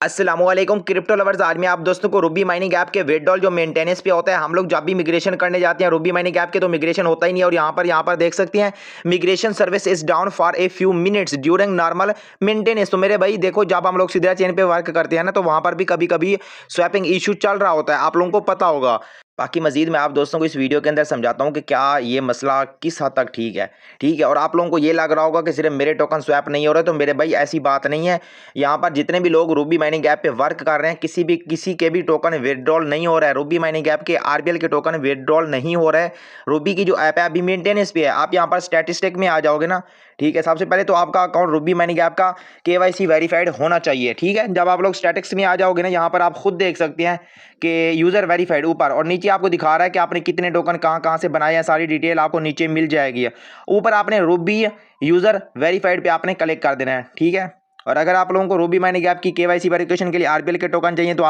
अस्सलामुअलैकुम crypto lovers. आज मैं आप दोस्तों को रूबी माइनिंग ऐप के विड्रॉल जो मेंटेनेंस पे होता है, हम लोग जब भी मिग्रेशन करने जाते हैं रूबी माइनिंग ऐप के तो मिग्रेशन होता ही नहीं है। और यहाँ पर देख सकते हैं migration service is down for a few minutes during normal maintenance. तो मेरे भाई देखो, जब हम लोग सीधा चेन पे वर्क करते हैं ना, तो वहाँ पर भी कभी कभी स्वैपिंग इशू चल रहा होता है, आप लोगों को पता होगा। बाकी मजीद मैं आप दोस्तों को इस वीडियो के अंदर समझाता हूँ कि क्या ये मसला किस हद तक ठीक है। और आप लोगों को ये लग रहा होगा कि सिर्फ मेरे टोकन स्वैप नहीं हो रहे, तो मेरे भाई ऐसी बात नहीं है। यहाँ पर जितने भी लोग रूबी माइनिंग ऐप पे वर्क कर रहे हैं, किसी के भी टोकन विड्रॉल नहीं हो रहा है। रूबी माइनिंग ऐप के आरबीएल के टोकन विड्रॉल नहीं हो रहा है। रूबी की जो ऐप है अभी मेंटेनेंस पे है। आप यहाँ पर स्टैटिस्टिक में आ जाओगे ना, ठीक है। सबसे पहले तो आपका अकाउंट रूबी माइनिंग ऐप का केवाईसी वेरीफाइड होना चाहिए, ठीक है। जब आप लोग स्टैटिक्स में आ जाओगे ना, यहाँ पर आप खुद देख सकते हैं कि यूज़र वेरीफाइड ऊपर, और नीचे आपको दिखा रहा है कि आपने कितने टोकन कहाँ से बनाए हैं। सारी डिटेल आपको नीचे मिल जाएगी। ऊपर आपने रूबी यूज़र वेरीफाइड पे आपने क्लिक कर देना है, ठीक है। और अगर आप लोगों को रूबी माइनिंग ऐप की केवाईसी वेरिफिकेशन के लिए आरबीएल के टोकन चाहिए, तो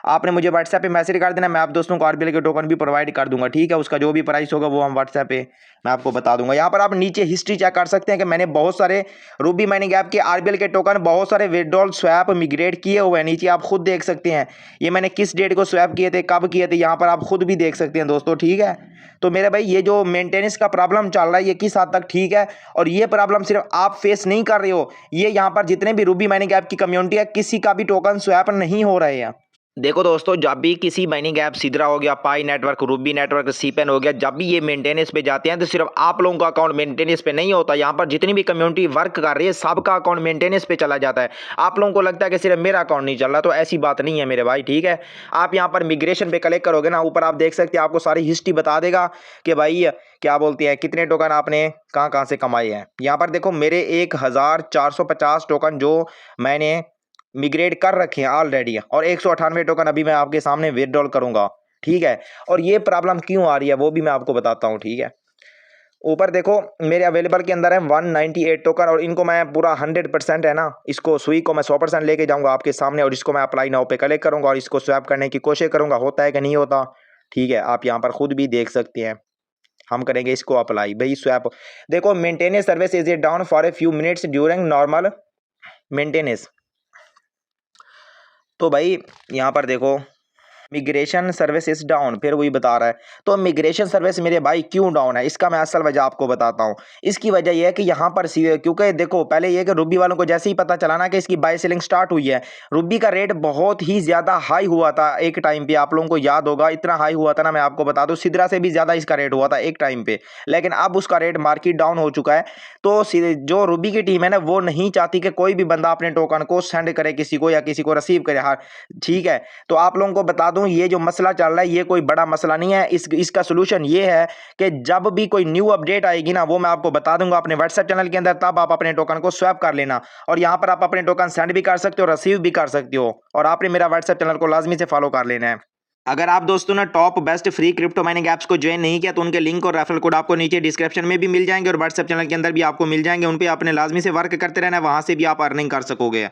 आपने मुझे व्हाट्सएप पे मैसेज कर देना। मैं आप दोस्तों को आरबीएल के टोकन भी प्रोवाइड कर दूंगा, ठीक है। उसका जो भी प्राइस होगा वो हम व्हाट्सएप पे मैं आपको बता दूंगा। यहाँ पर आप नीचे हिस्ट्री चेक कर सकते हैं कि मैंने बहुत सारे रूबी माइनिंग ऐप के आरबीएल के टोकन, बहुत सारे विड्रॉल स्वैप मिग्रेट किए हुए हैं। नीचे आप खुद देख सकते हैं ये मैंने किस डेट को स्वैप किए थे, कब किए थे, यहाँ पर आप खुद भी देख सकते हैं दोस्तों, ठीक है। तो मेरे भाई ये जो मेंटेनेंस का प्रॉब्लम चल रहा है ये किस हद तक ठीक है, और ये प्रॉब्लम सिर्फ आप फेस नहीं कर रहे हो, ये यहाँ पर जितने भी रूबी माइनिंग ऐप की कम्युनिटी है, किसी का भी टोकन स्वैप नहीं हो रहे हैं। देखो दोस्तों, जब भी किसी माइनिंग ऐप सिद्रा हो गया, पाई नेटवर्क, रूबी नेटवर्क, सीपेन हो गया, जब भी ये मेंटेनेंस पे जाते हैं तो सिर्फ आप लोगों का अकाउंट मेंटेनेंस पे नहीं होता। यहाँ पर जितनी भी कम्युनिटी वर्क कर रही है सबका अकाउंट मेंटेनेंस पे चला जाता है। आप लोगों को लगता है कि सिर्फ मेरा अकाउंट नहीं चल रहा, तो ऐसी बात नहीं है मेरे भाई, ठीक है। आप यहाँ पर मिग्रेशन पे क्लिक करोगे ना, ऊपर आप देख सकते हैं आपको सारी हिस्ट्री बता देगा कि भाई क्या बोलते हैं कितने टोकन आपने कहाँ से कमाए हैं। यहाँ पर देखो मेरे 1450 टोकन जो मैंने मिग्रेट कर रखे हैं ऑलरेडी, और 198 टोकन अभी मैं आपके सामने विड्रॉल करूंगा, ठीक है। और ये प्रॉब्लम क्यों आ रही है वो भी मैं आपको बताता हूँ, ठीक है। ऊपर देखो मेरे अवेलेबल के अंदर है 198 टोकन, और इनको मैं पूरा 100% है ना, इसको सुई को मैं 100% लेके जाऊंगा आपके सामने, और इसको मैं अप्लाई नाउ पे क्लिक करूंगा और इसको स्वैप करने की कोशिश करूंगा, होता है कि नहीं होता, ठीक है। आप यहाँ पर खुद भी देख सकते हैं। हम करेंगे इसको अप्लाई, भाई स्वैप। देखो maintenance service is down for a few minutes during normal maintenance. तो भाई यहाँ पर देखो मिग्रेशन सर्विस इज डाउन, फिर वही बता रहा है। तो मिग्रेशन सर्विस मेरे भाई क्यों डाउन है, इसका मैं असल वजह आपको बताता हूँ। इसकी वजह यह है कि यहाँ पर क्योंकि देखो पहले ये कि रूबी वालों को जैसे ही पता चला ना कि इसकी बाय सेलिंग स्टार्ट हुई है, रूबी का रेट बहुत ही ज़्यादा हाई हुआ था एक टाइम पे, आप लोगों को याद होगा। इतना हाई हुआ था ना, मैं आपको बता दूँ सिद्रा से भी ज़्यादा इसका रेट हुआ था एक टाइम पे। लेकिन अब उसका रेट मार्केट डाउन हो चुका है। तो जो रूबी की टीम है ना, वो नहीं चाहती कि कोई भी बंदा अपने टोकन को सेंड करे किसी को या किसी को रिसीव करे, हाँ ठीक है। तो आप लोगों को बता दूं ये जो मसला चल रहा है ये कोई बड़ा मसला नहीं है। इसका सोल्यूशन ये है कि जब भी कोई न्यू अपडेट आएगी ना, वो मैं आपको बता दूंगा अपने व्हाट्सएप चैनल के अंदर, तब आप अपने टोकन को स्वैप कर लेना। और यहाँ पर आप अपने टोकन सेंड भी कर सकते हो, रिसीव भी कर सकते हो। और आपने मेरा व्हाट्सएप चैनल को लाजमी से फॉलो कर लेना है। अगर आप दोस्तों ने top best free crypto mining apps को ज्वाइन नहीं किया, तो उनके लिंक और रेफरल कोड आपको नीचे डिस्क्रिप्शन में भी मिल जाएंगे, और व्हाट्सएप चैनल के अंदर भी आपको मिल जाएंगे। उन पे आपने लाजमी से वर्क करते रहना है, वहां से भी आप अर्निंग कर सकोगे।